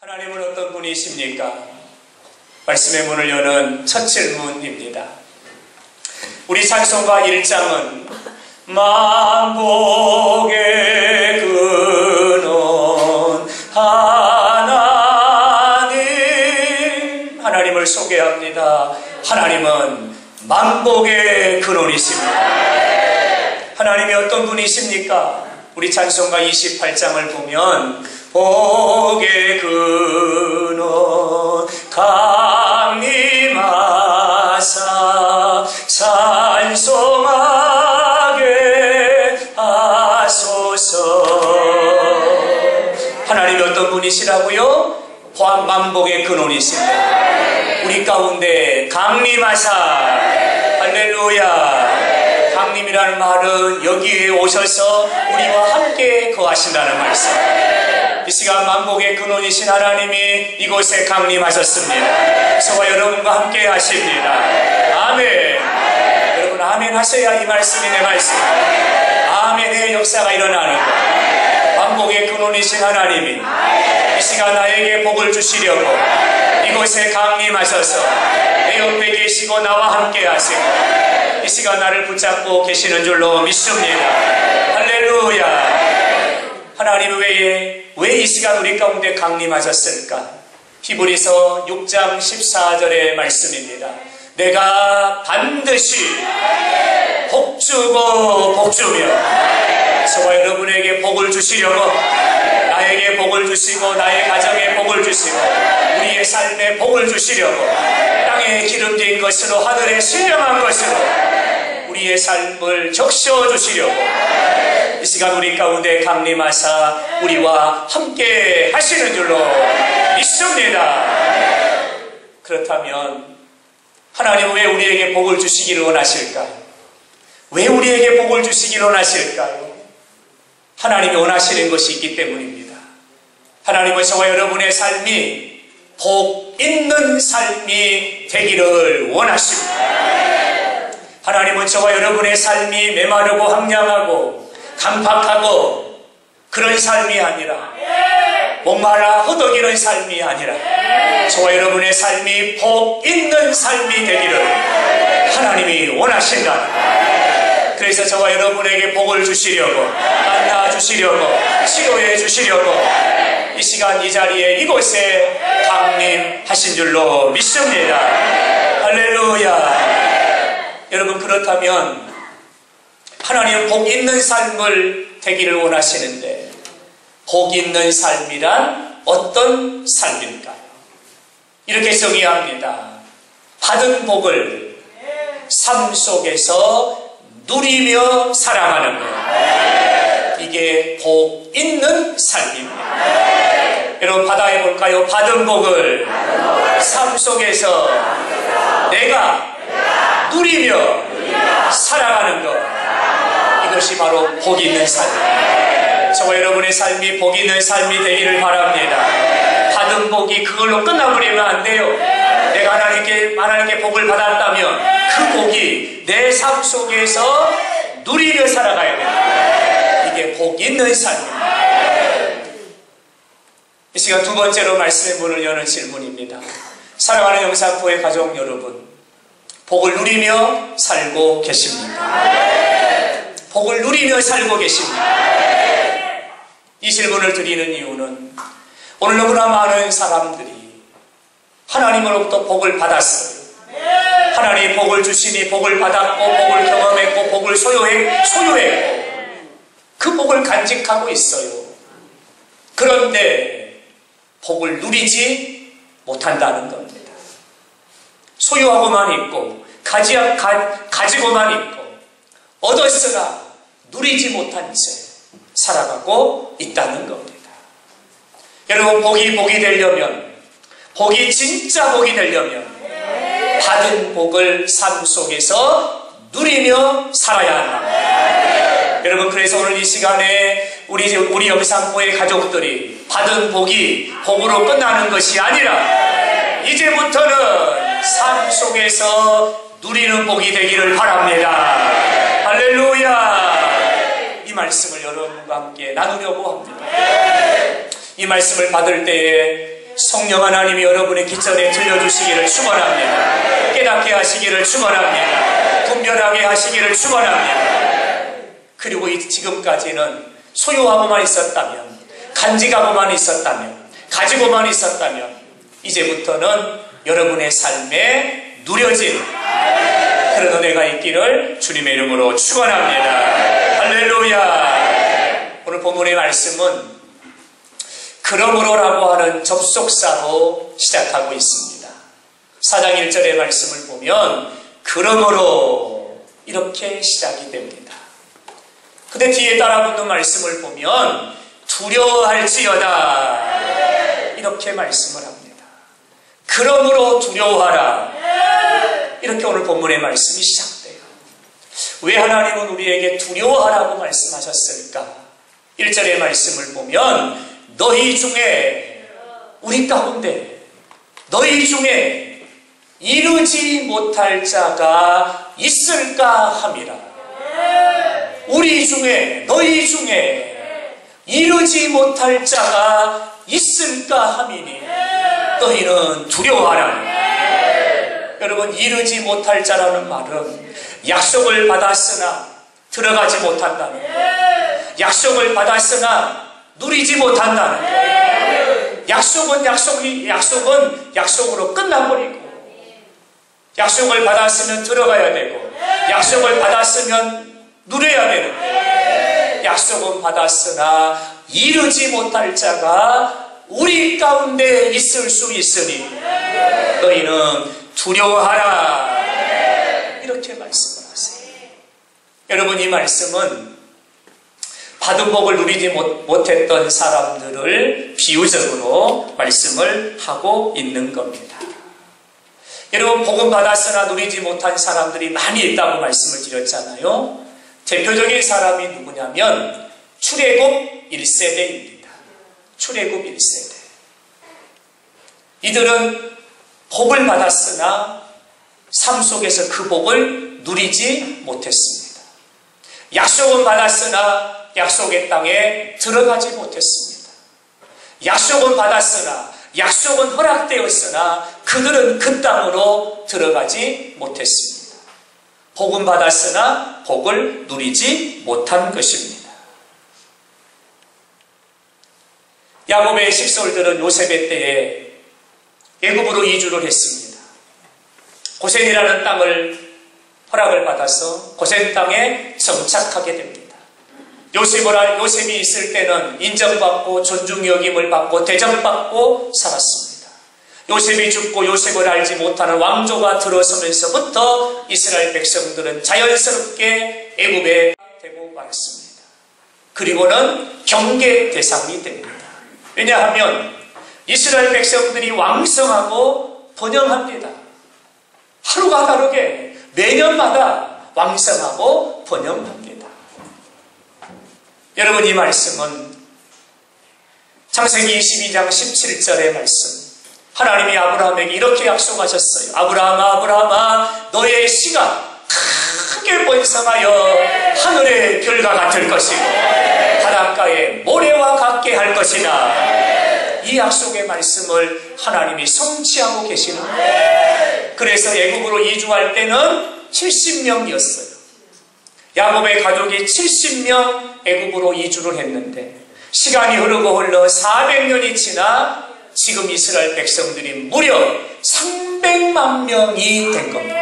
하나님은 어떤 분이십니까? 말씀의 문을 여는 첫 질문입니다. 우리 찬송가 1장은 만복의 근원 하나님을 소개합니다. 하나님은 만복의 근원이십니다. 하나님이 어떤 분이십니까? 우리 찬송가 28장을 보면 복의 근원 강림하사 찬송하게 하소서. 하나님이 어떤 분이시라고요? 만복의 근원이십니다. 우리 가운데 강림하사, 할렐루야. 강림이라는 말은 여기에 오셔서 우리와 함께 거하신다는 말씀. 이 시간 만복의 근원이신 하나님이 이곳에 강림하셨습니다. 저와 여러분과 함께 하십니다. 아멘. 여러분 아멘 하셔야 이 말씀이 내 말씀. 아멘의 역사가 일어나는 것. 만복의 근원이신 하나님이 이 시간 나에게 복을 주시려고 이곳에 강림하셔서 내 옆에 계시고 나와 함께 하시고 이 시간 나를 붙잡고 계시는 줄로 믿습니다. 할렐루야. 하나님 외에 왜 이 시간 우리 가운데 강림하셨을까? 히브리서 6장 14절의 말씀입니다. 내가 반드시 복주고 복주며 저와 여러분에게 복을 주시려고 나에게 복을 주시고 나의 가정에 복을 주시고 우리의 삶에 복을 주시려고 땅에 기름진 것으로 하늘에 신령한 것으로 우리의 삶을 적셔 주시려고 이 시간 우리 가운데 강림하사 우리와 함께 하시는 줄로 믿습니다. 그렇다면 하나님은 왜 우리에게 복을 주시기를 원하실까요? 왜 우리에게 복을 주시기를 원하실까요? 하나님이 원하시는 것이 있기 때문입니다. 하나님은 저와 여러분의 삶이 복 있는 삶이 되기를 원하십니다. 하나님은 저와 여러분의 삶이 메마르고 황량하고 강팍하고 그런 삶이 아니라 목말라 허덕이는 삶이 아니라 저와 여러분의 삶이 복 있는 삶이 되기를 하나님이 원하신다. 그래서 저와 여러분에게 복을 주시려고 만나 주시려고 치료해 주시려고 이 시간 이 자리에 이곳에 강림하신 줄로 믿습니다. 할렐루야. 여러분 그렇다면 하나님은 복 있는 삶을 되기를 원하시는데 복 있는 삶이란 어떤 삶일까요? 이렇게 정의합니다. 받은 복을 삶 속에서 누리며 살아가는 것. 이게 복 있는 삶입니다. 여러분 받아해 볼까요? 받은 복을 삶 속에서 내가 누리며 살아가는 것. 이것이 바로 복 있는 삶. 저와 여러분의 삶이 복 있는 삶이 되기를 바랍니다. 받은 복이 그걸로 끝나버리면 안 돼요. 내가 하나님께 복을 받았다면 그 복이 내 삶 속에서 누리며 살아가야 됩니다. 이게 복 있는 삶입니다. 이 시간 두 번째로 말씀의 문을 여는 질문입니다. 사랑하는 영산포의 가족 여러분, 복을 누리며 살고 계십니까? 복을 누리며 살고 계십니까? 이 질문을 드리는 이유는 오늘 너무나 많은 사람들이 하나님으로부터 복을 받았어요. 하나님이 복을 주시니 복을 받았고 복을 경험했고 복을 소유했고 그 복을 간직하고 있어요. 그런데 복을 누리지 못한다는 겁니다. 소유하고만 있고 가지고만 있고 얻었으나 누리지 못한 채 살아가고 있다는 겁니다. 여러분 복이 되려면 복이 진짜 복이 되려면 받은 복을 삶 속에서 누리며 살아야 한다. 여러분 그래서 오늘 이 시간에 우리 영산포의 가족들이 받은 복이 복으로 끝나는 것이 아니라 이제부터는 삶 속에서 누리는 복이 되기를 바랍니다. 할렐루야. 이 말씀을 여러분과 함께 나누려고 합니다. 이 말씀을 받을 때에 성령 하나님이 여러분의 기전에 들려주시기를 축원합니다. 깨닫게 하시기를 축원합니다. 분별하게 하시기를 축원합니다. 그리고 지금까지는 소유하고만 있었다면, 간직하고만 있었다면, 가지고만 있었다면 이제부터는 여러분의 삶에 누려진 그런 은혜가 있기를 주님의 이름으로 축원합니다. 할렐루야. 오늘 본문의 말씀은 그러므로라고 하는 접속사로 시작하고 있습니다. 4장 1절의 말씀을 보면 그러므로 이렇게 시작이 됩니다. 근데 뒤에 따라붙는 말씀을 보면 두려워할지어다 이렇게 말씀을 합니다. 그러므로 두려워하라. 이렇게 오늘 본문의 말씀이 시작돼요. 왜 하나님은 우리에게 두려워하라고 말씀하셨을까? 1절의 말씀을 보면 너희 중에, 우리 가운데 너희 중에 이루지 못할 자가 있을까 함이라. 우리 중에, 너희 중에 이루지 못할 자가 있을까 함이니 너희는 두려워하라. 여러분, 이루지 못할 자라는 말은 약속을 받았으나 들어가지 못한다는 거예요. 약속을 받았으나 누리지 못한다는 거예요. 약속은 약속으로 끝나버리고, 약속을 받았으면 들어가야 되고, 약속을 받았으면 누려야 되는 거예요. 약속은 받았으나 이루지 못할 자가 우리 가운데 있을 수 있으니 너희는 두려워하라. 이렇게 말씀을 하세요. 여러분, 이 말씀은 받은 복을 누리지 못했던 사람들을 비유적으로 말씀을 하고 있는 겁니다. 여러분, 복음 받았으나 누리지 못한 사람들이 많이 있다고 말씀을 드렸잖아요. 대표적인 사람이 누구냐면 출애굽 1세대입니다. 출애굽 1세대. 이들은 복을 받았으나 삶 속에서 그 복을 누리지 못했습니다. 약속은 받았으나 약속의 땅에 들어가지 못했습니다. 약속은 받았으나, 약속은 허락되었으나 그들은 그 땅으로 들어가지 못했습니다. 복은 받았으나 복을 누리지 못한 것입니다. 야곱의 식솔들은 요셉의 때에 애굽으로 이주를 했습니다. 고센이라는 땅을 허락을 받아서 고센 땅에 정착하게 됩니다. 요셉이 있을 때는 인정받고 존중 여김을 받고 대접받고 살았습니다. 요셉이 죽고 요셉을 알지 못하는 왕조가 들어서면서부터 이스라엘 백성들은 자연스럽게 애굽에 되고 말았습니다. 그리고는 경계 대상이 됩니다. 왜냐하면 이스라엘 백성들이 왕성하고 번영합니다. 하루가 다르게 매년마다 왕성하고 번영합니다. 여러분, 이 말씀은 창세기 22장 17절의 말씀, 하나님이 아브라함에게 이렇게 약속하셨어요. 아브라함아, 아브라함아, 너의 씨가 크게 번성하여 하늘의 별과 같을 것이고 바닷가의 모래와 같게 할 것이다. 이 약속의 말씀을 하나님이 성취하고 계시는 거예요. 그래서 애굽으로 이주할 때는 70명이었어요. 야곱의 가족이 70명 애굽으로 이주를 했는데 시간이 흐르고 흘러 400년이 지나 지금 이스라엘 백성들이 무려 300만 명이 된 겁니다.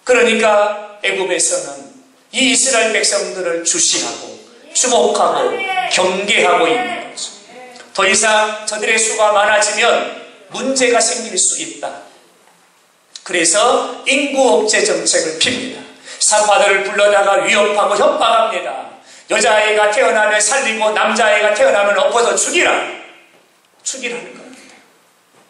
그러니까 애굽에서는 이 이스라엘 백성들을 주시하고 주목하고 경계하고 있는 거죠. 더 이상 저들의 수가 많아지면 문제가 생길 수 있다. 그래서 인구 억제 정책을 핍니다. 사파들을 불러다가 위협하고 협박합니다. 여자아이가 태어나면 살리고 남자아이가 태어나면 엎어서 죽이라는 겁니다.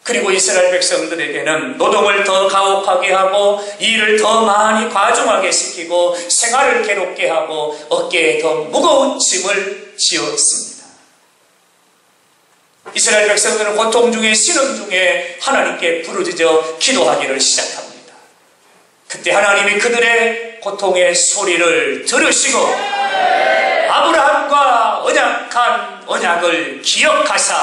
그리고 이스라엘 백성들에게는 노동을 더 가혹하게 하고 일을 더 많이 과중하게 시키고 생활을 괴롭게 하고 어깨에 더 무거운 짐을 지었습니다. 이스라엘 백성들은 고통 중에 신음 중에 하나님께 부르짖어 기도하기를 시작합니다. 그때 하나님이 그들의 고통의 소리를 들으시고 아브라함과 언약한 약속한 언약을 기억하사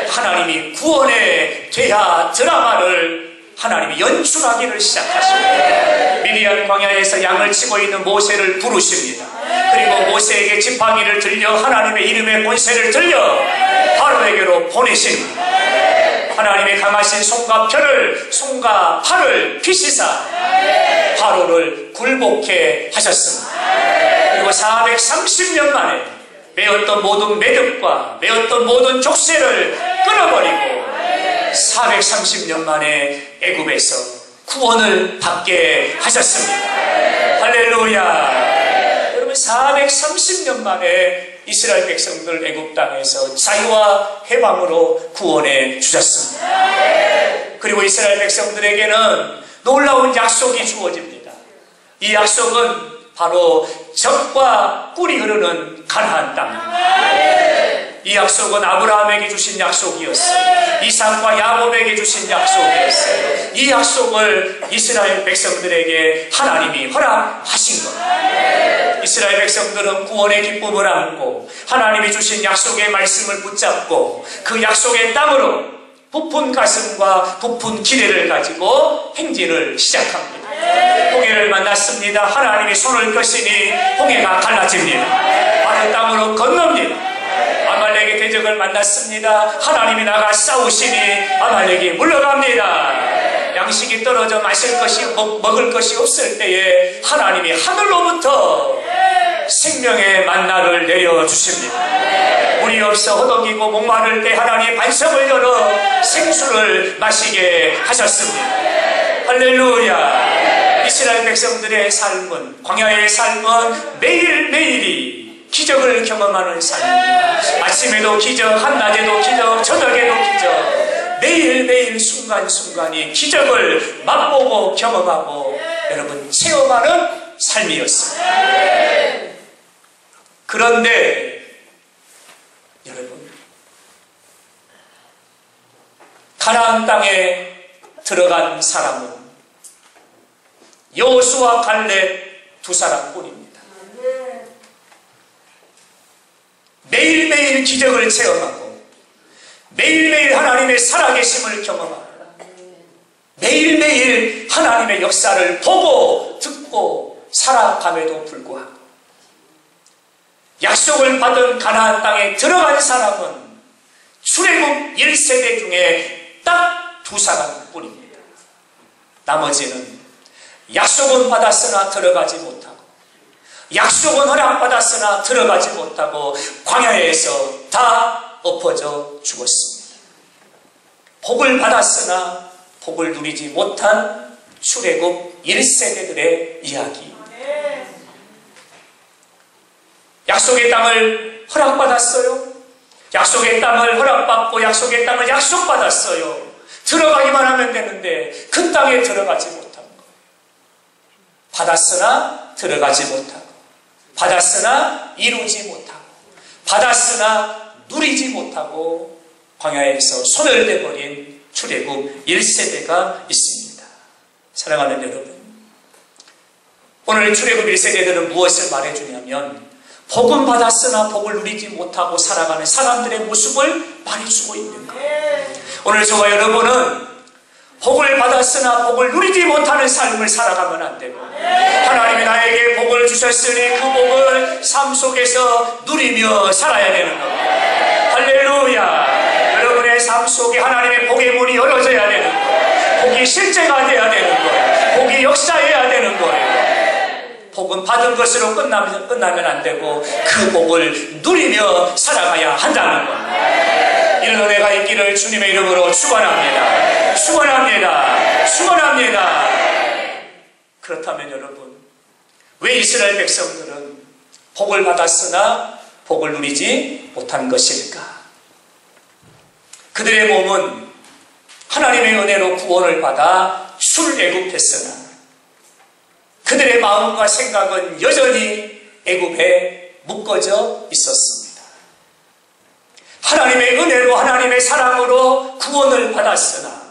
하나님이 구원의 대하 드라마를 하나님이 연출하기를 시작하십니다. 미디안 광야에서 양을 치고 있는 모세를 부르십니다. 그리고 모세에게 지팡이를 들려 하나님의 이름의 권세를 들려 바로에게로 보내십니다. 하나님의 강하신 손과 손과 팔을 피시사 바로를 굴복해 하셨습니다. 그리고 430년 만에 메었던 모든 매듭과 메었던 모든 족쇄를 끊어버리고 430년 만에 애굽에서 구원을 받게 하셨습니다. 할렐루야. 여러분 430년 만에 이스라엘 백성들 애굽 땅에서 자유와 해방으로 구원해 주셨습니다. 그리고 이스라엘 백성들에게는 놀라운 약속이 주어집니다. 이 약속은 바로 젖과 꿀이 흐르는 가나안 땅입니다. 이 약속은 아브라함에게 주신 약속이었어요. 이삭과 야곱에게 주신 약속이었어요. 이 약속을 이스라엘 백성들에게 하나님이 허락하신 겁니다. 이스라엘 백성들은 구원의 기쁨을 안고 하나님이 주신 약속의 말씀을 붙잡고 그 약속의 땅으로 부푼 가슴과 부푼 기대를 가지고 행진을 시작합니다. 홍해를 만났습니다. 하나님이 손을 끄시니 홍해가 갈라집니다. 바로 땅으로 건넙니다. 아말렉의 대적을 만났습니다. 하나님이 나가 싸우시니 아말렉이 물러갑니다. 양식이 떨어져 먹을 것이 없을 때에 하나님이 하늘로부터 생명의 만나를 내려주십니다. 물이 없어 허덕이고 목마를 때 하나님이 반석을 열어 생수를 마시게 하셨습니다. 할렐루야. 이스라엘 백성들의 삶은, 광야의 삶은 매일매일이 기적을 경험하는 삶입니다. 아침에도 기적, 한낮에도 기적, 저녁에도 기적, 매일매일 순간순간이 기적을 맛보고 경험하고 여러분 체험하는 삶이었습니다. 그런데 여러분 가나안 땅에 들어간 사람은 여호수아 갈렙 두 사람뿐입니다. 매일매일 기적을 체험하고 매일매일 하나님의 살아계심을 경험하고 매일매일 하나님의 역사를 보고 듣고 살아감에도 불구하고 약속을 받은 가나안 땅에 들어간 사람은 출애굽 1세대 중에 딱 두 사람뿐입니다. 나머지는 약속은 받았으나 들어가지 못하고 약속은 허락받았으나 들어가지 못하고 광야에서 다 엎어져 죽었습니다. 복을 받았으나 복을 누리지 못한 출애굽 1세대들의 이야기. 약속의 땅을 허락받았어요. 약속의 땅을 허락받고 약속의 땅을 약속받았어요. 들어가기만 하면 되는데 그 땅에 들어가지 못한 거예요. 받았으나 들어가지 못하고 받았으나 이루지 못하고 받았으나 누리지 못하고 광야에서 손을 대버린 출애굽 1세대가 있습니다. 사랑하는 여러분, 오늘 출애굽 1세대들은 무엇을 말해주냐면 복은 받았으나 복을 누리지 못하고 살아가는 사람들의 모습을 말해주고 있는 거예요. 오늘 저와 여러분은 복을 받았으나 복을 누리지 못하는 삶을 살아가면 안 되고 하나님이 나에게 복을 주셨으니 그 복을 삶 속에서 누리며 살아야 되는 겁니다. 할렐루야. 여러분의 삶 속에 하나님의 복의 문이 열어져야 되는 거예요. 복이 실제가 돼야 되는 거예요. 복이 역사해야 되는 거예요. 복은 받은 것으로 끝나면 안 되고 그 복을 누리며 살아가야 한다는 겁니다. 이런 은혜가 있기를 주님의 이름으로 축원합니다. 축원합니다. 축원합니다. 그렇다면 여러분, 왜 이스라엘 백성들은 복을 받았으나 복을 누리지 못한 것일까? 그들의 몸은 하나님의 은혜로 구원을 받아 출애굽했으나 그들의 마음과 생각은 여전히 애굽에 묶어져 있었습니다. 하나님의 은혜로 하나님의 사랑으로 구원을 받았으나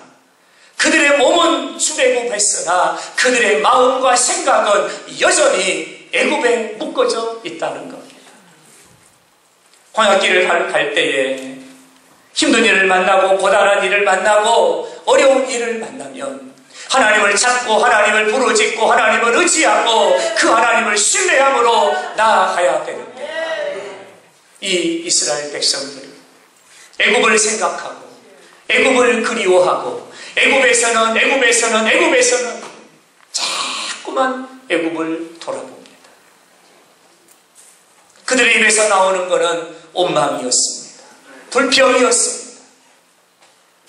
그들의 몸은 출애굽했으나 그들의 마음과 생각은 여전히 애굽에 묶어져 있다는 겁니다. 광야길을 갈 때에 힘든 일을 만나고 고단한 일을 만나고 어려운 일을 만나면 하나님을 찾고 하나님을 부르짖고 하나님을 의지하고 그 하나님을 신뢰함으로 나아가야 되는데, 이 이스라엘 백성들이 애굽을 생각하고 애굽을 그리워하고 애굽에서는 자꾸만 애굽을 돌아봅니다. 그들의 입에서 나오는 것은 원망이었습니다. 불평이었습니다.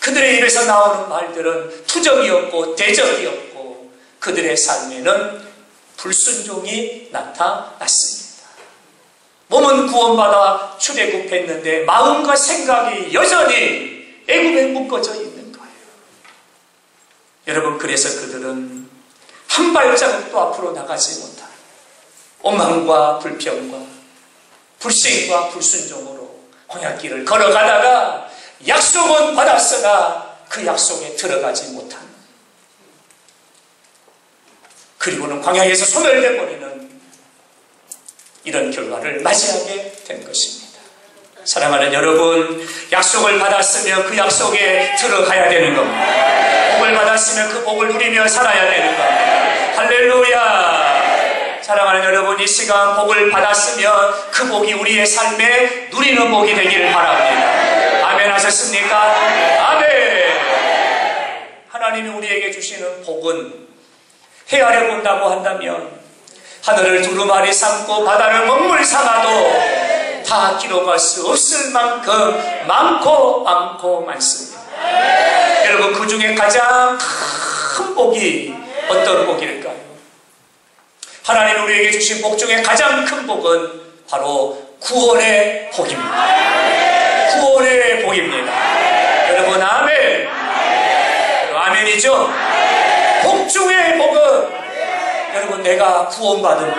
그들의 입에서 나오는 말들은 투정이었고 대적이었고 그들의 삶에는 불순종이 나타났습니다. 몸은 구원받아 출애굽했는데 마음과 생각이 여전히 애굽에 묶어져 있는 거예요. 여러분, 그래서 그들은 한 발자국도 앞으로 나가지 못한 원망과 불평과 불신과 불순종으로 광야길을 걸어가다가 약속은 받았으나 그 약속에 들어가지 못한, 그리고는 광야에서 소멸되어버리는 이런 결과를 맞이하게 된 것입니다. 사랑하는 여러분, 약속을 받았으면 그 약속에 들어가야 되는 겁니다. 복을 받았으면 그 복을 누리며 살아야 되는 겁니다. 할렐루야! 사랑하는 여러분, 이 시간 복을 받았으면 그 복이 우리의 삶에 누리는 복이 되기를 바랍니다. 아멘 하셨습니까? 아멘! 하나님이 우리에게 주시는 복은 헤아려 본다고 한다면 하늘을 두루마리 삼고 바다를 먹물 삼아도 다 기록할 수 없을 만큼 많고 많습니다. 여러분, 그 중에 가장 큰 복이 어떤 복일까요? 하나님이 우리에게 주신 복 중에 가장 큰 복은 바로 구원의 복입니다. 구원의 복입니다. 여러분, 아멘. 아멘이죠? 복 중의 복은 여러분, 내가 구원받은 복.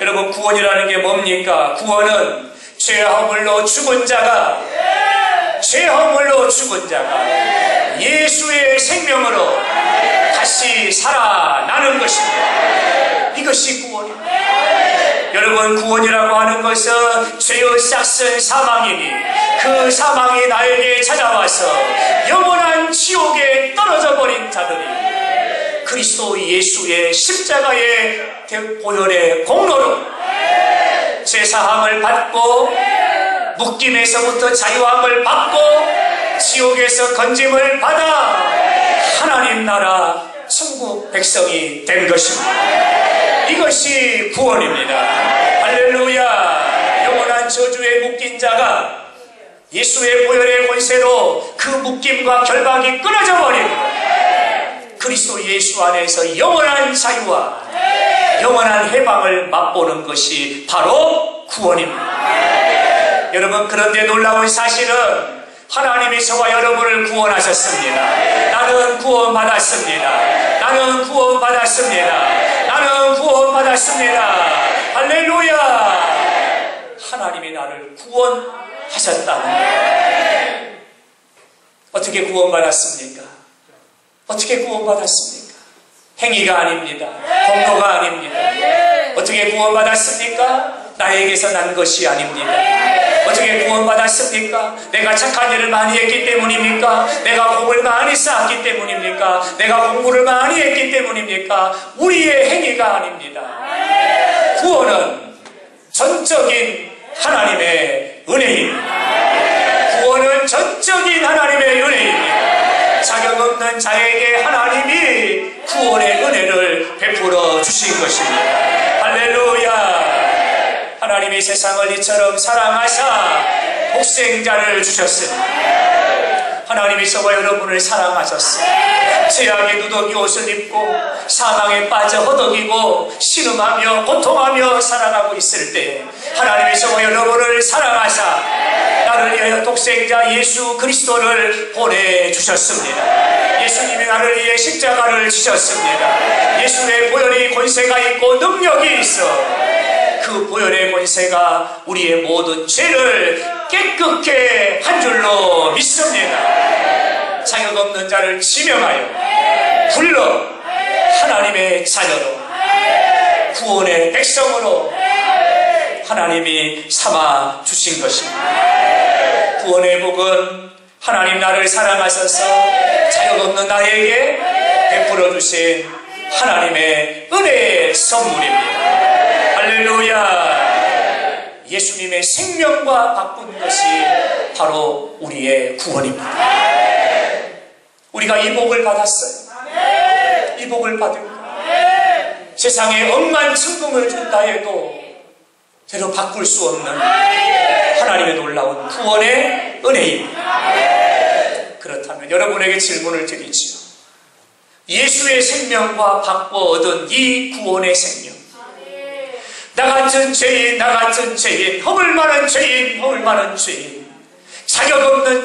여러분, 구원이라는 게 뭡니까? 구원은 죄허물로 죽은 자가 예수의 생명으로 다시 살아나는 것입니다. 이것이 구원입니다. 여러분, 구원이라고 하는 것은 죄의 싹슨 사망이니 그 사망이 나에게 찾아와서 영원한 지옥에 떨어져 버린 자들이 그리스도 예수의 십자가의 보혈의 공로로 죄사함을 받고 묶임에서부터 자유함을 받고 지옥에서 건짐을 받아 하나님 나라 천국 백성이 된 것입니다. 이것이 구원입니다. 할렐루야! 영원한 저주에 묶인 자가 예수의 보혈의 권세로 그 묶임과 결박이 끊어져 버리고 그리스도 예수 안에서 영원한 자유와 영원한 해방을 맛보는 것이 바로 구원입니다. 여러분, 그런데 놀라운 사실은 하나님이 저와 여러분을 구원하셨습니다. 나는 구원받았습니다. 할렐루야! 하나님이 나를 구원하셨다는 거예요. 어떻게 구원받았습니까? 행위가 아닙니다. 공로가 아닙니다. 어떻게 구원받았습니까? 나에게서 난 것이 아닙니다. 어떻게 구원받았습니까? 내가 착한 일을 많이 했기 때문입니까? 내가 복을 많이 쌓았기 때문입니까? 내가 공부를 많이 했기 때문입니까? 우리의 행위가 아닙니다. 구원은 전적인 하나님의 은혜입니다. 구원은 전적인 하나님의 은혜입니다. 자격 없는 자에게 하나님이 구원의 은혜를 베풀어 주신 것입니다. 할렐루야! 하나님이 세상을 이처럼 사랑하사 독생자를 주셨습니다. 하나님이 저와 여러분을 사랑하셨습니다. 죄악의 누더기 옷을 입고 사망에 빠져 허덕이고 신음하며 고통하며 살아가고 있을 때 하나님이 저와 여러분을 사랑하사 나를 위하여 독생자 예수 그리스도를 보내주셨습니다. 예수님이 나를 위해 십자가를 지셨습니다. 예수의 보혈이 권세가 있고 능력이 있어 그 보혈의 권세가 우리의 모든 죄를 깨끗게 한 줄로 믿습니다. 자격 없는 자를 지명하여 불러 하나님의 자녀로 구원의 백성으로 하나님이 삼아 주신 것입니다. 구원의 복은 하나님 나를 사랑하셔서 자격 없는 나에게 베풀어 주신 하나님의 은혜의 선물입니다. 할렐루야. 예수님의 생명과 바꾼 것이 바로 우리의 구원입니다. 우리가 이 복을 받았어요. 이 복을 받으면 세상에 억만 천금을 준다 해도 저로 바꿀 수 없는 하나님의 놀라운 구원의 은혜입니다. 그렇다면 여러분에게 질문을 드리지요. 예수의 생명과 바꿔 얻은 이 구원의 생명, 나 같은 죄인, 허물 많은 죄인, 자격 없는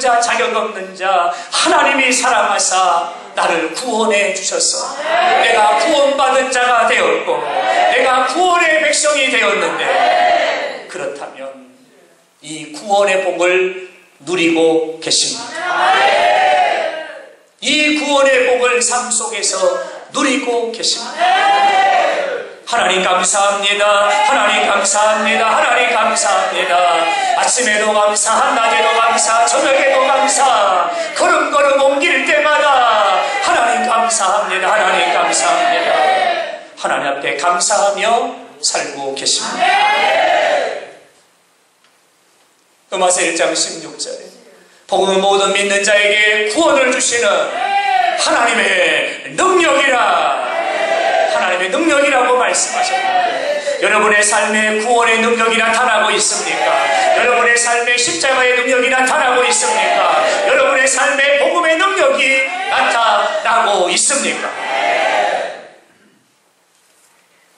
자, 하나님이 사랑하사 나를 구원해 주셔서 내가 구원받은 자가 되었고 내가 구원의 백성이 되었는데, 그렇다면 이 구원의 복을 누리고 계십니다. 이 구원의 복을 삶 속에서 누리고 계십니다. 하나님 감사합니다. 하나님 감사합니다. 하나님 감사합니다. 아침에도 감사, 한낮에도 감사, 저녁에도 감사, 걸음걸음 옮길 때마다 하나님 감사합니다. 하나님 감사합니다. 하나님 앞에 감사하며 살고 계십니다. 로마서 1장 16절에 복음은 모든 믿는 자에게 구원을 주시는 하나님의 능력이라, 하나님의 능력이라고 말씀하셨습니다. 여러분의 삶에 구원의 능력이 나타나고 있습니까? 여러분의 삶에 십자가의 능력이 나타나고 있습니까? 여러분의 삶에 복음의 능력이 나타나고 있습니까?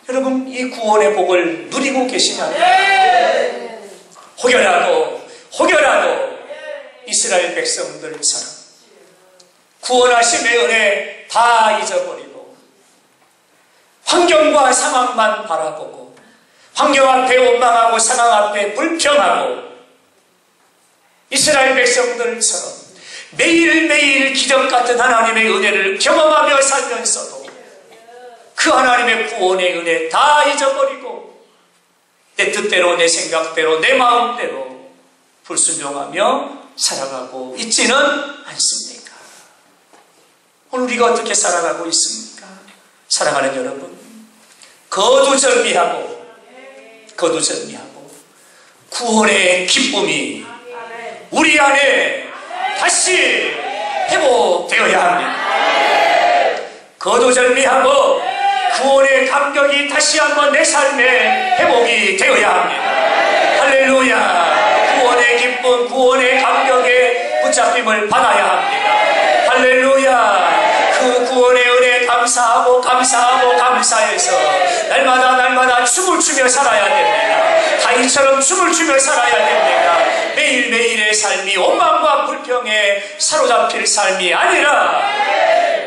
여러분, 이 구원의 복을 누리고 계시냐면 혹여라도 이스라엘 백성들처럼 구원하심의 은혜 다 잊어버리고 환경과 상황만 바라보고 환경 앞에 원망하고 상황 앞에 불평하고 이스라엘 백성들처럼 매일매일 기적 같은 하나님의 은혜를 경험하며 살면서도 그 하나님의 구원의 은혜 다 잊어버리고 내 뜻대로, 내 생각대로, 내 마음대로 불순종하며 살아가고 있지는 않습니까? 오늘 우리가 어떻게 살아가고 있습니까? 사랑하는 여러분, 거두절미하고 구원의 기쁨이 우리 안에 다시 회복되어야 합니다. 거두절미하고 구원의 감격이 다시 한번 내 삶에 회복이 되어야 합니다. 할렐루야. 구원의 기쁨, 구원의 감격에 붙잡힘을 받아야 합니다. 할렐루야. 그 구원의 은혜 감사해서 날마다 춤을 추며 살아야 됩니다. 다윗처럼 춤을 추며 살아야 됩니다. 매일매일의 삶이 원망과 불평에 사로잡힐 삶이 아니라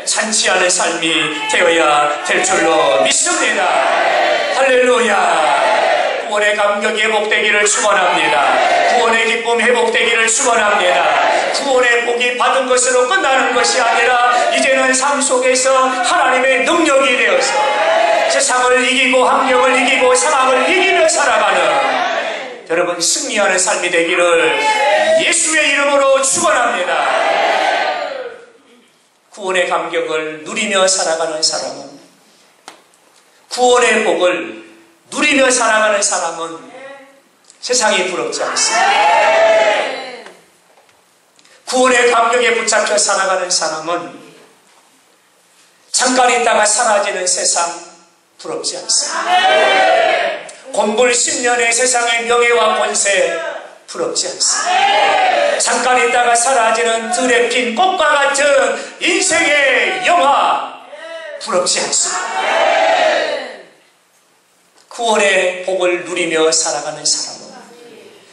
잔치하는 삶이 되어야 될 줄로 믿습니다. 할렐루야. 구원의 감격이 회복되기를 축원합니다. 구원의 기쁨 회복되기를 축원합니다. 구원의 복이 받은 것으로 끝나는 것이 아니라 이제는 삶 속에서 하나님의 능력이 되어서 세상을 이기고 환경을 이기고 상황을 이기며 살아가는 여러분 승리하는 삶이 되기를 예수의 이름으로 축원합니다. 구원의 감격을 누리며 살아가는 사람은, 구원의 복을 누리며 살아가는 사람은 세상이 부럽지 않습니다. 구원의 감격에 붙잡혀 살아가는 사람은 잠깐 있다가 사라지는 세상 부럽지 않습니다. 곤불 10년의 세상의 명예와 권세 부럽지 않습니다. 잠깐 있다가 사라지는 들에 핀 꽃과 같은 인생의 영화 부럽지 않습니다. 구원의 복을 누리며 살아가는 사람은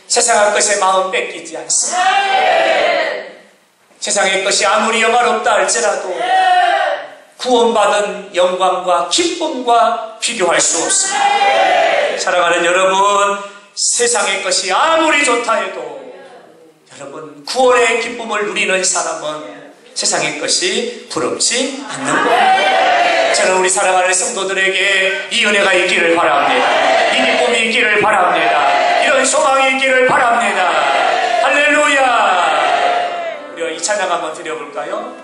세상의 것에 마음 뺏기지 않습니다. 세상의 것이 아무리 영화롭다 할지라도 구원받은 영광과 기쁨과 비교할 수 없습니다. 사랑하는 여러분, 세상의 것이 아무리 좋다 해도 여러분 구원의 기쁨을 누리는 사람은 세상의 것이 부럽지 않는 겁니다. 저는 우리 사랑하는 성도들에게 이 은혜가 있기를 바랍니다. 이 기쁨이 있기를 바랍니다. 이런 소망이 있기를 바랍니다. 할렐루야. 우리 이 찬양 한번 드려볼까요?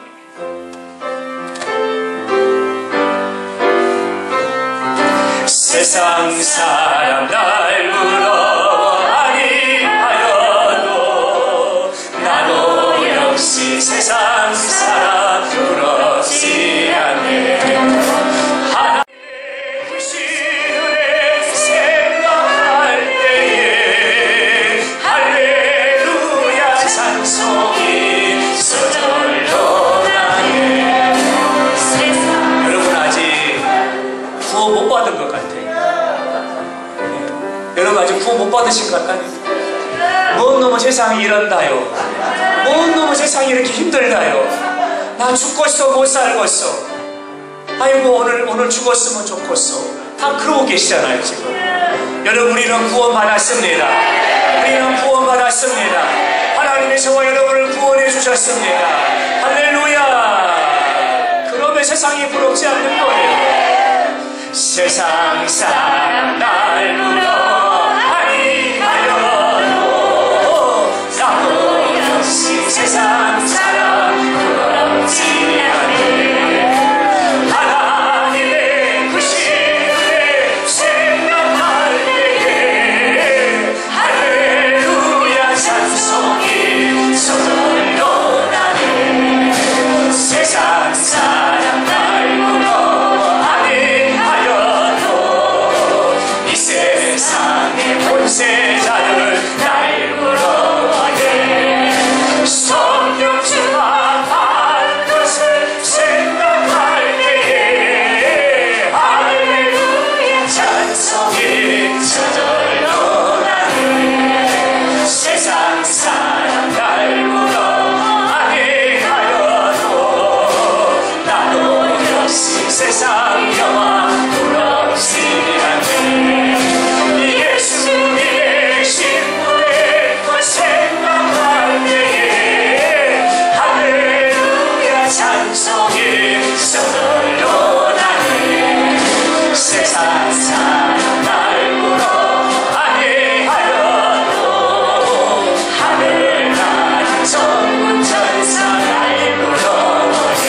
세상 사람 날 부러워하니 하여도 나도 역시 세상 사람 부럽지 않네. 하나님의 구실을 생각할 때에 할렐루야 찬송이 서절로 나네. 여러분 아직 구원 못 받은 것 같아요. 여러분 아직 구원 못 받으신 것 같다니. 뭔 놈의 세상이 이런다요. 뭔 놈의 세상이 이렇게 힘들다요. 나 죽겠어 못 살겠어. 아이고 오늘 죽었으면 좋겠어. 다 그러고 계시잖아요 지금. 여러분 우리는 구원 받았습니다. 우리는 구원 받았습니다. 하나님이 저와 여러분을 구원해 주셨습니다. 할렐루야. 그러면 세상이 부럽지 않는 거예요. 세상 사람 날 부러워하니 하여도 나도 역시 세상 사람 부럽지 않네. 하나님의 구실에 생각할 때에 할렐루야 찬송이 서절로 나네. 세상 사람 날 부러워하니 하여도 이 세상의 본세자들 날 부러워해. 성령 충만한 것을 생각할 때에 할렐루야 찬송이 저절로 나네. 세상 사람 날 부러워하니 하여도 나도 역시 세상 영화 부럽지 않네. 예수님의 신부의 것 생각할 때에 할렐루야 찬송이 서절로 나네. 세상 사람 날 부러워하니 하여도 하늘 나라 전군 천사 날 부러워해.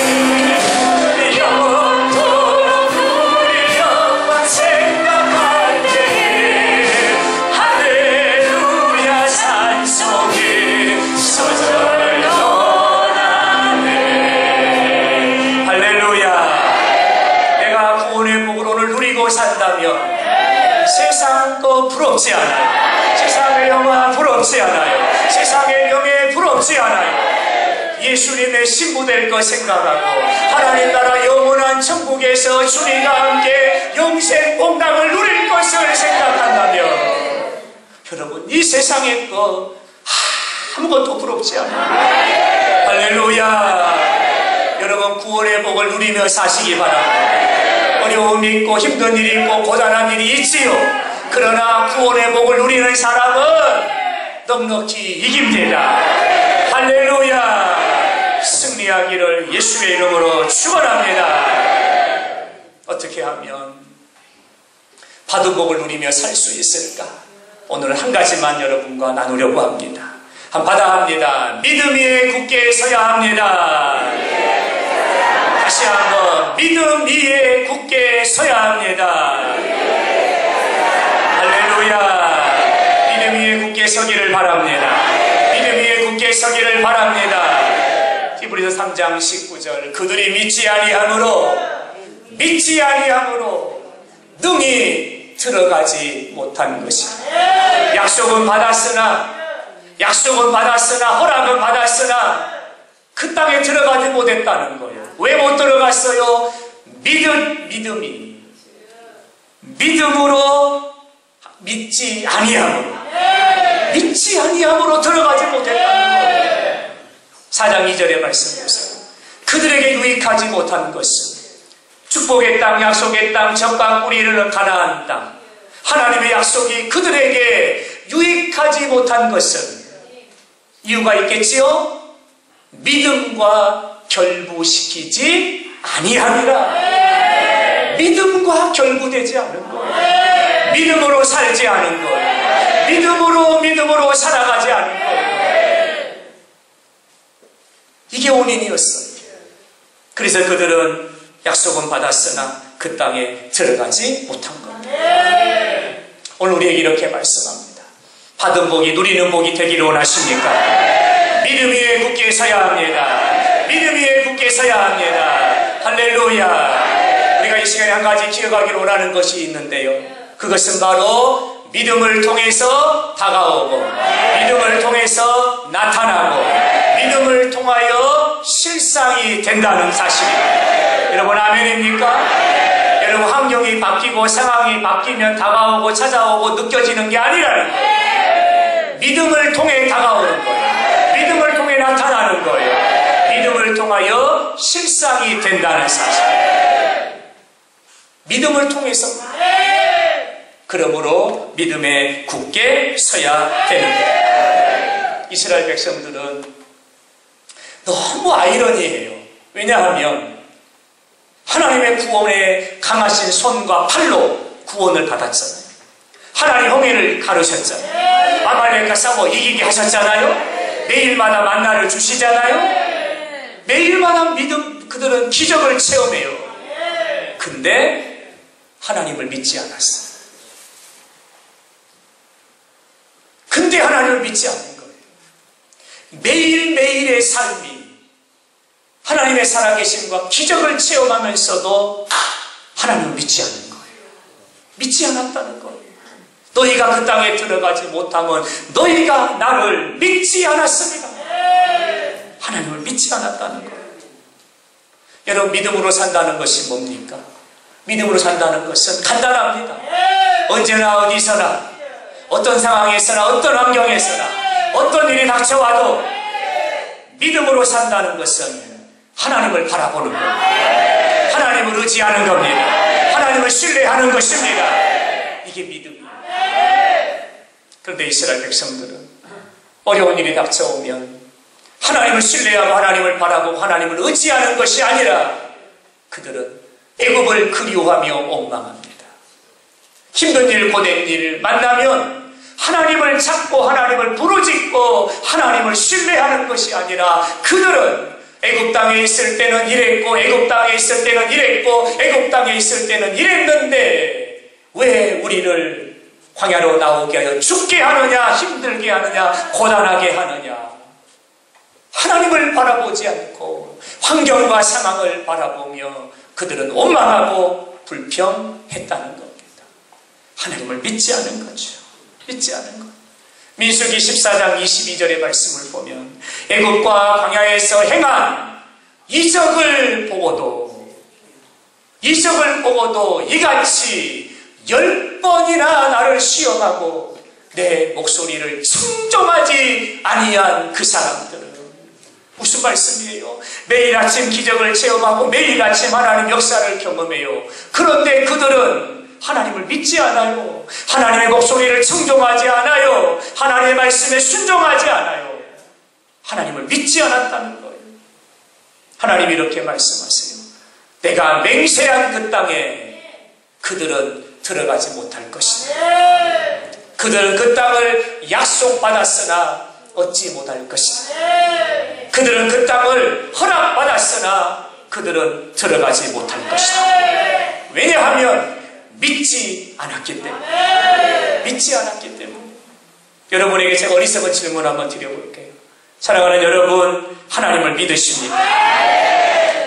영원토록 우리 영광 생각할 때에 할렐루야 찬송이 서절로 나네. 할렐루야. 내가 구원의 복을 오늘 누리고 산다면 세상 거 부럽지 않아요. 세상의 영화 부럽지 않아요. 세상의 영예 부럽지 않아요. 예수님의 신부 될 것 생각하고 하나님 나라 영원한 천국에서 주님과 함께 영생 복락을 누릴 것을 생각한다면 여러분 이 세상의 것 아무것도 부럽지 않아요. 할렐루야. 여러분 구원의 복을 누리며 사시기 바랍니다. 어려움이 있고 힘든 일이 있고 고단한 일이 있지요. 그러나 구원의 복을 누리는 사람은 넉넉히 이깁니다. 할렐루야. 승리하기를 예수의 이름으로 축원합니다. 어떻게 하면 받은 복을 누리며 살 수 있을까? 오늘 한 가지만 여러분과 나누려고 합니다. 한 받아 합니다. 믿음 위에 굳게 서야 합니다. 다시 한번 믿음 위에 굳게 서야 합니다. 할렐루야. 믿음 위에 굳게 서기를 바랍니다. 믿음 위에 굳게 서기를 바랍니다. 히브리서 3장 19절 그들이 믿지 아니함으로 능히 들어가지 못한 것이다. 약속은 받았으나 허락은 받았으나 그 땅에 들어가지 못했다는 거예요. 왜 못 들어갔어요? 믿음으로 믿지 아니함으로 들어가지 못했다는 거예요. 4장 2절의 말씀 보세요. 그들에게 유익하지 못한 것은 축복의 땅, 약속의 땅, 젖과 꿀이 흐르는 가나안 땅, 하나님의 약속이 그들에게 유익하지 못한 것은 이유가 있겠지요? 믿음과 결부시키지 아니함이라. 믿음과 결부되지 않은 거예요. 믿음으로 살지 않은 거예요. 믿음으로 살아가지 않은 거예요. 이게 원인이었어요. 그래서 그들은 약속은 받았으나 그 땅에 들어가지 못한 겁니다. 오늘 우리에게 이렇게 말씀합니다. 받은 복이 누리는 복이 되기를 원하십니까? 믿음 위에 굳게 서야 합니다. 믿음 위에 굳게 서야 합니다. 할렐루야. 우리가 이 시간에 한 가지 기억하기를 원하는 것이 있는데요. 그것은 바로 믿음을 통해서 다가오고, 믿음을 통해서 나타나고, 믿음을 통하여 실상이 된다는 사실입니다. 여러분 아멘입니까? 여러분 환경이 바뀌고 상황이 바뀌면 다가오고 찾아오고 느껴지는 게 아니라는 거예요. 믿음을 통해 다가오는 거예요. 믿음을 통해 나타나는 거예요. 믿음을 통하여 실상이 된다는 사실. 믿음을 통해서. 그러므로 믿음에 굳게 서야 되는 거예요. 이스라엘 백성들은 너무 아이러니해요. 왜냐하면 하나님의 구원에 강하신 손과 팔로 구원을 받았잖아요. 하나님 홍해를 가르셨잖아요. 아말렉과 싸워 이기게 하셨잖아요. 매일마다 만나를 주시잖아요. 매일마다 믿음, 그들은 기적을 체험해요. 근데 하나님을 믿지 않았어요. 근데 하나님을 믿지 않는 거예요. 매일매일의 삶이 하나님의 살아계심과 기적을 체험하면서도 하나님을 믿지 않는 거예요. 믿지 않았다는 거예요. 너희가 그 땅에 들어가지 못하면 너희가 나를 믿지 않았습니다. 하나님을 믿지 않았다는 거예요. 여러분 믿음으로 산다는 것이 뭡니까? 믿음으로 산다는 것은 간단합니다. 언제나 어디서나 어떤 상황에서나 어떤 환경에서나 어떤 일이 닥쳐와도 믿음으로 산다는 것은 하나님을 바라보는 겁니다. 하나님을 의지하는 겁니다. 하나님을 신뢰하는 것입니다. 이게 믿음이에요. 그런데 이스라엘 백성들은 어려운 일이 닥쳐오면 하나님을 신뢰하고 하나님을 바라보고 하나님을 의지하는 것이 아니라 그들은 애굽을 그리워하며 원망합니다. 힘든 일, 고된 일 만나면 하나님을 찾고 하나님을 부르짖고 하나님을 신뢰하는 것이 아니라 그들은 애굽 땅에 있을 때는 이랬고 애굽 땅에 있을 때는 이랬고 애굽 땅에 있을 때는 이랬는데 왜 우리를 광야로 나오게 하여 죽게 하느냐, 힘들게 하느냐, 고단하게 하느냐. 하나님을 바라보지 않고 환경과 상황을 바라보며 그들은 원망하고 불평했다는 겁니다. 하나님을 믿지 않은 거죠. 믿지 않은 것. 민수기 14장 22절의 말씀을 보면 애굽과 광야에서 행한 이적을 보고도 이같이 10번이나 나를 시험하고 내 목소리를 순종하지 아니한 그 사람들은 무슨 말씀이에요? 매일 아침 기적을 체험하고 매일 아침 하나님 역사를 경험해요. 그런데 그들은 하나님을 믿지 않아요. 하나님의 목소리를 청종하지 않아요. 하나님의 말씀에 순종하지 않아요. 하나님을 믿지 않았다는 거예요. 하나님이 이렇게 말씀하세요. 내가 맹세한 그 땅에 그들은 들어가지 못할 것이다. 그들은 그 땅을 약속받았으나 얻지 못할 것이다. 그들은 그 땅을 허락받았으나 그들은 들어가지 못할 것이다. 왜냐하면 믿지 않았기 때문에. 믿지 않았기 때문에. 여러분에게 제가 어리석은 질문 한번 드려볼게요. 사랑하는 여러분, 하나님을 믿으십니까?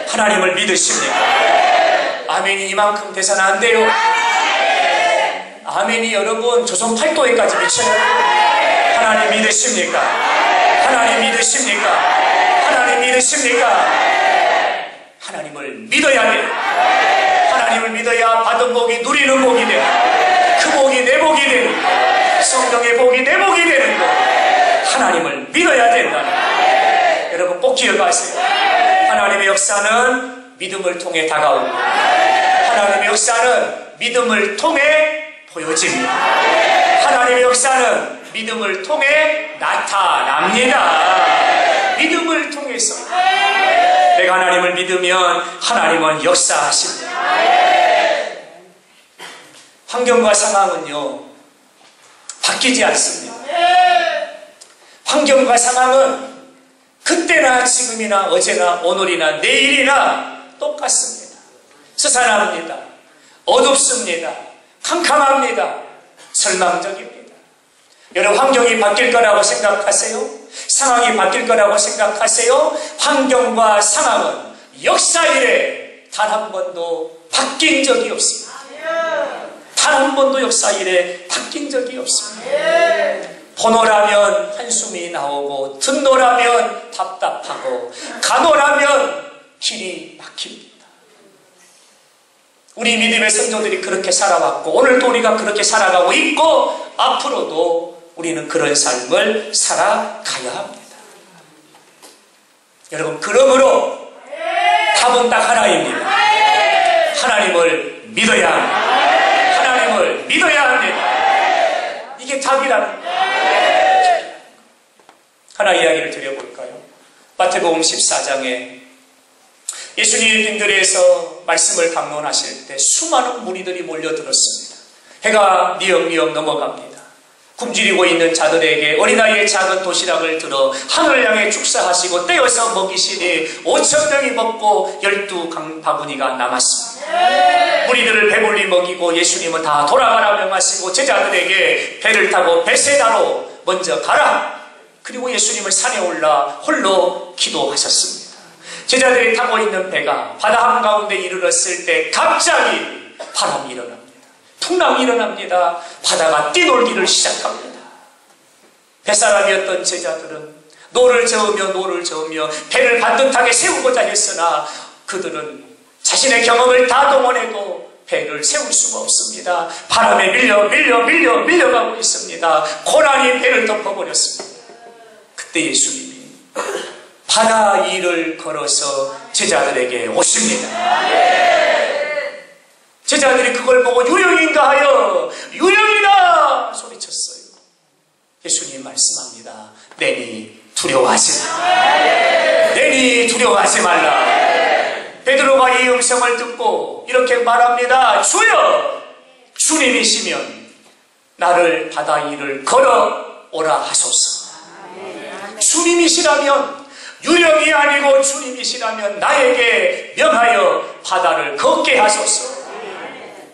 하나님을 믿으십니까? 아멘이 이만큼 돼서는 안 돼요. 아멘이 여러분 조선 팔도에까지 미쳐요. 하나님 믿으십니까? 하나님 믿으십니까? 하나님 믿으십니까? 하나님을 믿어야 돼요. 하나님을 믿어야 받은 복이 누리는 복이 되고 그 복이 내 복이 되고 성령의 복이 내 복이 되는 거. 하나님을 믿어야 된다는 거예요. 여러분 꼭 기억하세요. 하나님의 역사는 믿음을 통해 다가오고 하나님의 역사는 믿음을 통해 보여집니다. 하나님의 역사는 믿음을 통해 나타납니다. 믿음을 통해서 내가 하나님을 믿으면 하나님은 역사하십니다. 환경과 상황은요 바뀌지 않습니다. 환경과 상황은 그때나 지금이나 어제나 오늘이나 내일이나 똑같습니다. 스산합니다. 어둡습니다. 캄캄합니다. 절망적입니다. 여러분, 환경이 바뀔 거라고 생각하세요? 상황이 바뀔 거라고 생각하세요? 환경과 상황은 역사 이래 단 한 번도 바뀐 적이 없습니다. 단 한 번도 역사 이래 바뀐 적이 없습니다. 보노라면 한숨이 나오고 듣노라면 답답하고 가노라면 길이 막힙니다. 우리 믿음의 성도들이 그렇게 살아왔고 오늘도 우리가 그렇게 살아가고 있고 앞으로도 우리는 그런 삶을 살아가야 합니다. 여러분, 그러므로 답은 딱 하나입니다. 하나님을 믿어야 합니다. 하나님을 믿어야 합니다. 이게 답이라는 거예요. 하나 이야기를 드려볼까요? 마태복음 14장에 예수님이 빈들에서 말씀을 강론하실 때 수많은 무리들이 몰려들었습니다. 해가 미역미역 넘어갑니다. 굶주리고 있는 자들에게 어린아이의 작은 도시락을 들어 하늘을 향해 축사하시고 떼어서 먹이시니 5,000명이 먹고 12바구니가 남았습니다. 무리들을 배불리 먹이고 예수님은 다 돌아가라 명하시고 제자들에게 배를 타고 베세다로 먼저 가라. 그리고 예수님은 산에 올라 홀로 기도하셨습니다. 제자들이 타고 있는 배가 바다 한가운데 이르렀을 때 갑자기 바람이 일어납니다. 풍랑이 일어납니다. 바다가 뛰놀기를 시작합니다. 뱃사람이었던 제자들은 노를 저으며 배를 반듯하게 세우고자 했으나 그들은 자신의 경험을 다 동원해도 배를 세울 수가 없습니다. 바람에 밀려가고 있습니다. 고난이 배를 덮어버렸습니다. 그때 예수님이 바다 위를 걸어서 제자들에게 오십니다. 제자들이 그걸 보고 유령인가 하여 유령이다 소리쳤어요. 예수님 말씀합니다. 내니 두려워하지 말라. 내니 두려워하지 말라. 베드로가 이 음성을 듣고 이렇게 말합니다. 주여, 주님이시면 나를 바다 위를 걸어 오라 하소서. 주님이시라면, 유령이 아니고 주님이시라면 나에게 명하여 바다를 걷게 하소서.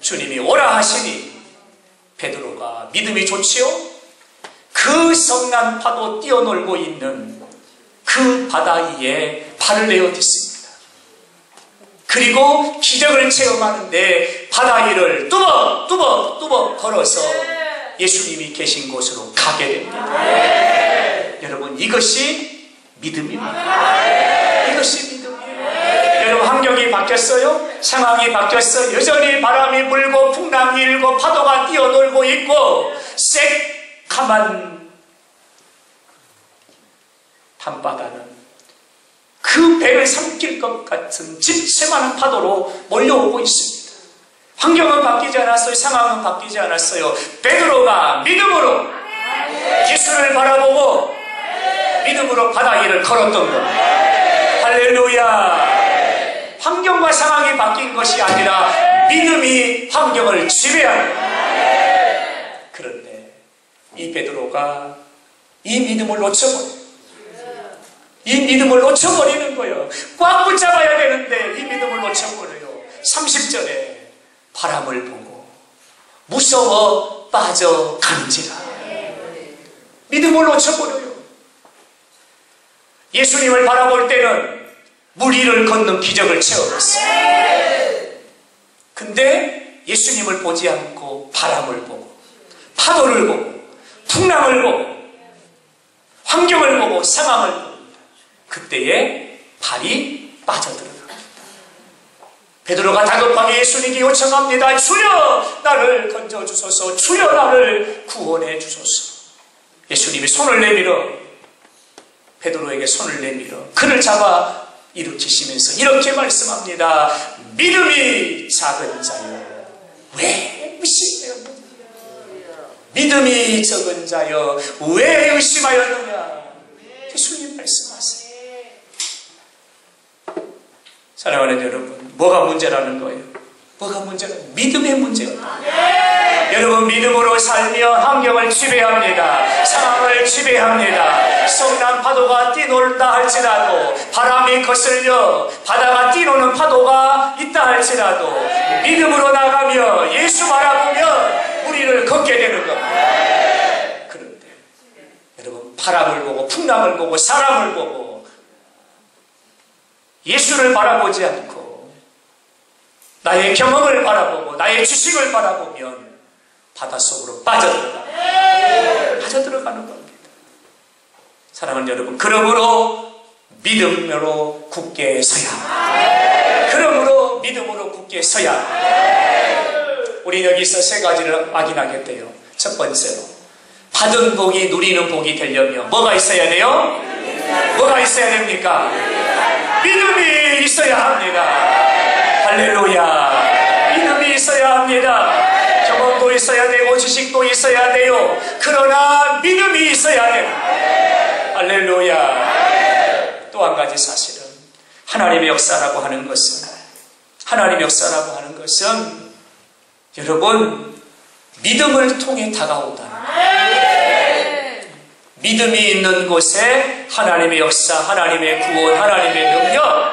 주님이 오라 하시니 베드로가 믿음이 좋지요? 그 성난 파도 뛰어놀고 있는 그 바다 위에 발을 내어 딛습니다. 그리고 기적을 체험하는데 바다 위를 뚜벅 걸어서 예수님이 계신 곳으로 가게 됩니다. 여러분, 이것이 믿음입니다. 이것이 믿음이에요. 여러분, 환경이 바뀌었어요? 상황이 바뀌었어요? 여전히 바람이 불고 풍랑이 일고 파도가 뛰어놀고 있고 새카만 밤바다는 그 배를 삼킬 것 같은 집채만한 파도로 몰려오고 있습니다. 환경은 바뀌지 않았어요. 상황은 바뀌지 않았어요. 베드로가 믿음으로 예수를 바라보고 믿음으로 바다 위를 걸었던 겁니다. 할렐루야. 환경과 상황이 바뀐 것이 아니라 믿음이 환경을 지배합니다. 그런데 이 베드로가 이 믿음을 놓쳐버려요. 이 믿음을 놓쳐버리는 거예요. 꽉 붙잡아야 되는데 이 믿음을 놓쳐버려요. 30절에 바람을 보고 무서워 빠져간지라. 믿음을 놓쳐버려요. 예수님을 바라볼 때는 물 위를 걷는 기적을 체험했어요. 근데 예수님을 보지 않고 바람을 보고 파도를 보고 풍랑을 보고 환경을 보고 상황을 보고 그때에 발이 빠져들어갑니다. 베드로가 다급하게 예수님께 요청합니다. 주여, 나를 건져주소서. 주여, 나를 구원해 주소서. 예수님이 손을 내밀어 베드로에게 손을 내밀어 그를 잡아 일으키시면서 이렇게 말씀합니다. 믿음이 작은 자여, 왜 의심하였느냐? 믿음이 적은 자여, 왜 의심하였느냐? 예수님 말씀하세요. 사랑하는 여러분, 뭐가 문제라는 거예요? 뭐가 문제라는 믿음의 문제예요. 여러분 믿음으로 살며 환경을 지배합니다. 상황을 지배합니다. 성난 파도가 뛰놀다 할지라도, 바람이 거슬려 바다가 뛰노는 파도가 있다 할지라도 믿음으로 나가며 예수 바라보며 우리를 걷게 되는 겁니다. 그런데 여러분 바람을 보고 풍랑을 보고 사람을 보고 예수를 바라보지 않고 나의 경험을 바라보고 나의 지식을 바라보면 바닷속으로 빠져들어가는 겁니다. 사랑하는 여러분, 그러므로 믿음으로 굳게 서야 합니다. 그러므로 믿음으로 굳게 서야 합니다. 우리 여기서 세 가지를 확인하겠대요. 첫 번째로, 받은 복이 누리는 복이 되려면 뭐가 있어야 돼요? 뭐가 있어야 됩니까? 믿음이 있어야 합니다. 할렐루야. 믿음이 있어야 합니다. 경험도 있어야 되고 지식도 있어야 돼요. 그러나 믿음이 있어야 됩니다. 할렐루야. 또 한 가지 사실은 하나님의 역사라고 하는 것은 여러분 믿음을 통해 다가온다. 믿음이 있는 곳에 하나님의 역사, 하나님의 구원, 하나님의 능력,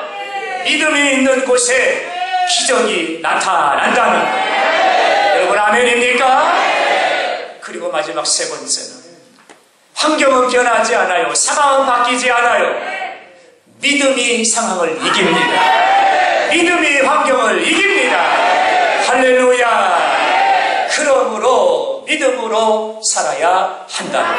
믿음이 있는 곳에 기적이 나타난다는 거예요. 여러분 아멘입니까? 그리고 마지막 세 번째는 환경은 변하지 않아요. 상황은 바뀌지 않아요. 믿음이 상황을 이깁니다. 믿음이 환경을 이깁니다. 할렐루야. 그러므로 믿음으로 살아야 한다.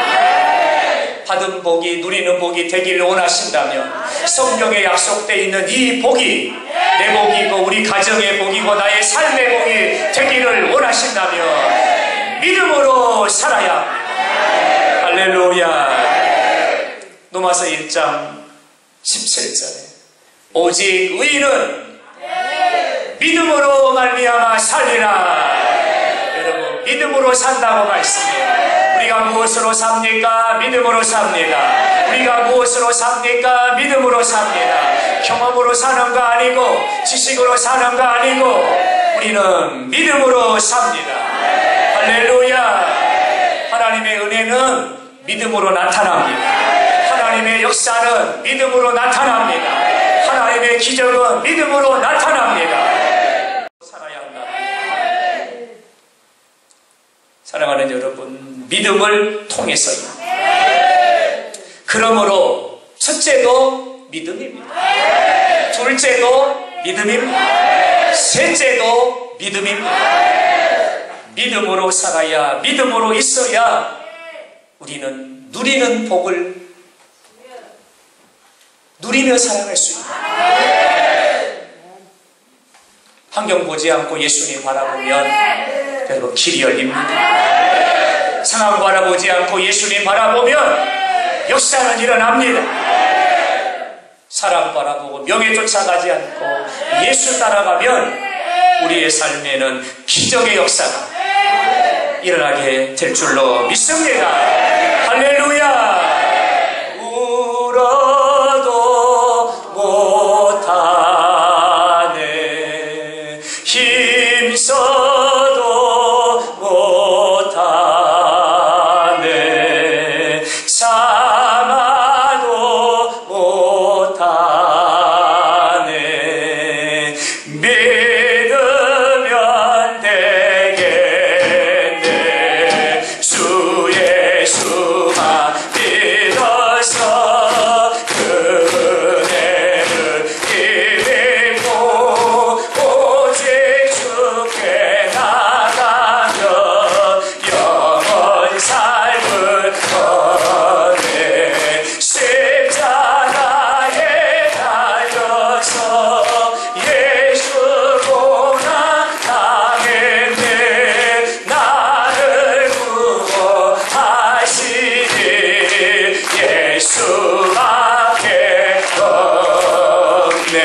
받은 복이 누리는 복이 되기를 원하신다면 성경에 약속되어 있는 이 복이 내 복이고 우리 가정의 복이고 나의 삶의 복이 되기를 원하신다면 믿음으로 살아야 합니다. 할렐루야. 로마서 1장 17절에 오직 의인은 믿음으로 말미암아 살리라. 여러분 믿음으로 산다고 말씀해요. 우리가 무엇으로 삽니까? 믿음으로 삽니다. 우리가 무엇으로 삽니까? 믿음으로 삽니다. 경험으로 사는 거 아니고 지식으로 사는 거 아니고 우리는 믿음으로 삽니다. 할렐루야. 하나님의 은혜는 믿음으로 나타납니다. 하나님의 역사는 믿음으로 나타납니다. 하나님의 기적은 믿음으로 나타납니다. 살아야 한다. 사랑하는 여러분, 믿음을 통해서요. 그러므로 첫째도 믿음입니다. 둘째도 믿음입니다. 셋째도 믿음입니다. 믿음으로 살아야, 믿음으로 있어야 우리는 누리는 복을 누리며 살아갈 수 있습니다. 환경 보지 않고 예수님 바라보면 여러분 길이 열립니다. 상황 바라보지 않고 예수님 바라보면 역사는 일어납니다. 사람 바라보고 명예 쫓아가지 않고 예수 따라가면 우리의 삶에는 기적의 역사가 일어나게 될 줄로 믿습니다. 할렐루야. 울어도 못하네, 힘써도 못하네, 참아도 못하네, 믿으면 되겠네. 주 예수만 믿어서 그 은혜를 입고 오직 주께 나가며 영원 삶을 거네. 십자가에 달려서 예수 고난 당했네. 나를 구원하시니 예수밖에 없네.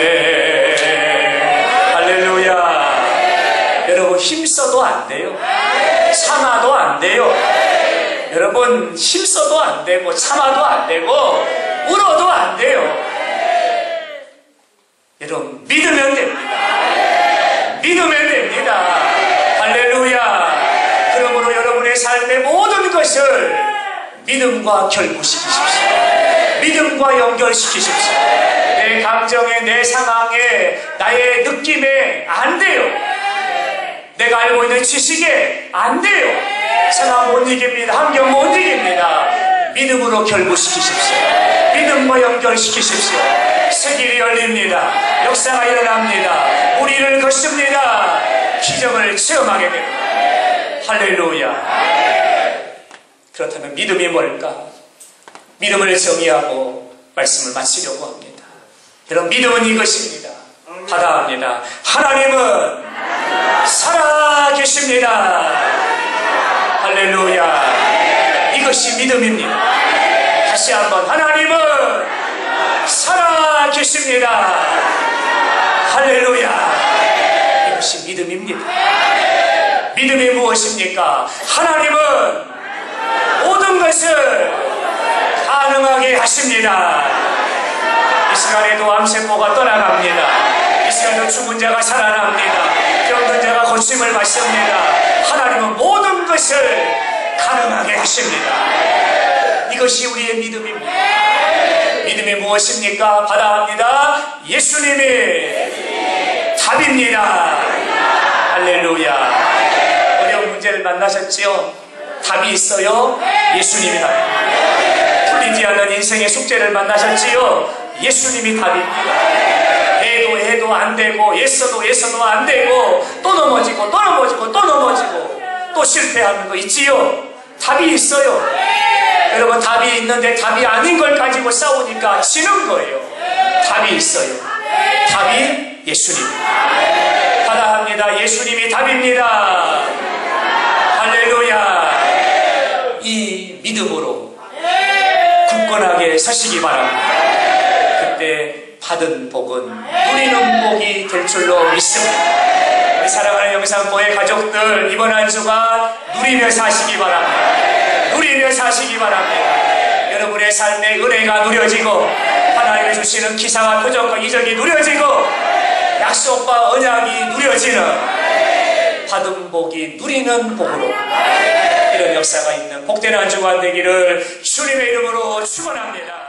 할렐루야. 여러분 힘써도 안 돼요. 참아도 안 돼요. 여러분 힘써도 안 되고 참아도 안 되고 울어도 안 돼요. 여러분 믿으면 됩니다. 믿으면 됩니다. 할렐루야. 그럼 믿음과 결부시키십시오. 믿음과 연결시키십시오. 내 감정에, 내 상황에, 나의 느낌에 안 돼요. 내가 알고 있는 지식에 안 돼요. 상황 못 이깁니다. 환경 못 이깁니다. 믿음으로 결부시키십시오. 믿음과 연결시키십시오. 새 길이 열립니다. 역사가 일어납니다. 우리를 것입니다. 기적을 체험하게 됩니다. 할렐루야. 그렇다면 믿음이 뭘까? 믿음을 정의하고 말씀을 마치려고 합니다. 여러분, 믿음은 이것입니다. 받아합니다. 하나님은 살아계십니다. 할렐루야. 이것이 믿음입니다. 다시 한번, 하나님은 살아계십니다. 할렐루야. 이것이 믿음입니다. 믿음이 무엇입니까? 하나님은 모든 것을 가능하게 하십니다. 이 시간에도 암세포가 떠나갑니다. 이 시간에도 죽은 자가 살아납니다. 병든 자가 고침을 받습니다. 하나님은 모든 것을 가능하게 하십니다. 이것이 우리의 믿음입니다. 믿음이 무엇입니까? 받아합니다. 예수님이 답입니다. 할렐루야. 어려운 문제를 만나셨지요? 답이 있어요? 예수님이 답입니다. 풀리지 않는 인생의 숙제를 만나셨지요? 예수님이 답입니다. 해도 안 되고, 애써도 안 되고, 또 넘어지고 또 실패하는 거 있지요? 답이 있어요. 여러분, 답이 있는데 답이 아닌 걸 가지고 싸우니까 지는 거예요. 답이 있어요. 답이 예수님입니다. 받아합니다. 예수님이 답입니다. 할렐루야. 이 믿음으로 굳건하게 서시기 바랍니다. 그때 받은 복은 누리는 복이 될 줄로 믿습니다. 우리 사랑하는 영상보의 가족들, 이번 한 주간 누리며 사시기 바랍니다. 누리며 사시기 바랍니다. 여러분의 삶의 은혜가 누려지고, 하나님이 주시는 기사와 표적과 이적이 누려지고, 약속과 언약이 누려지는 받은 복이 누리는 복으로 이런 역사가 있는 복된 한 주간 되기를 주님의 이름으로 축원합니다.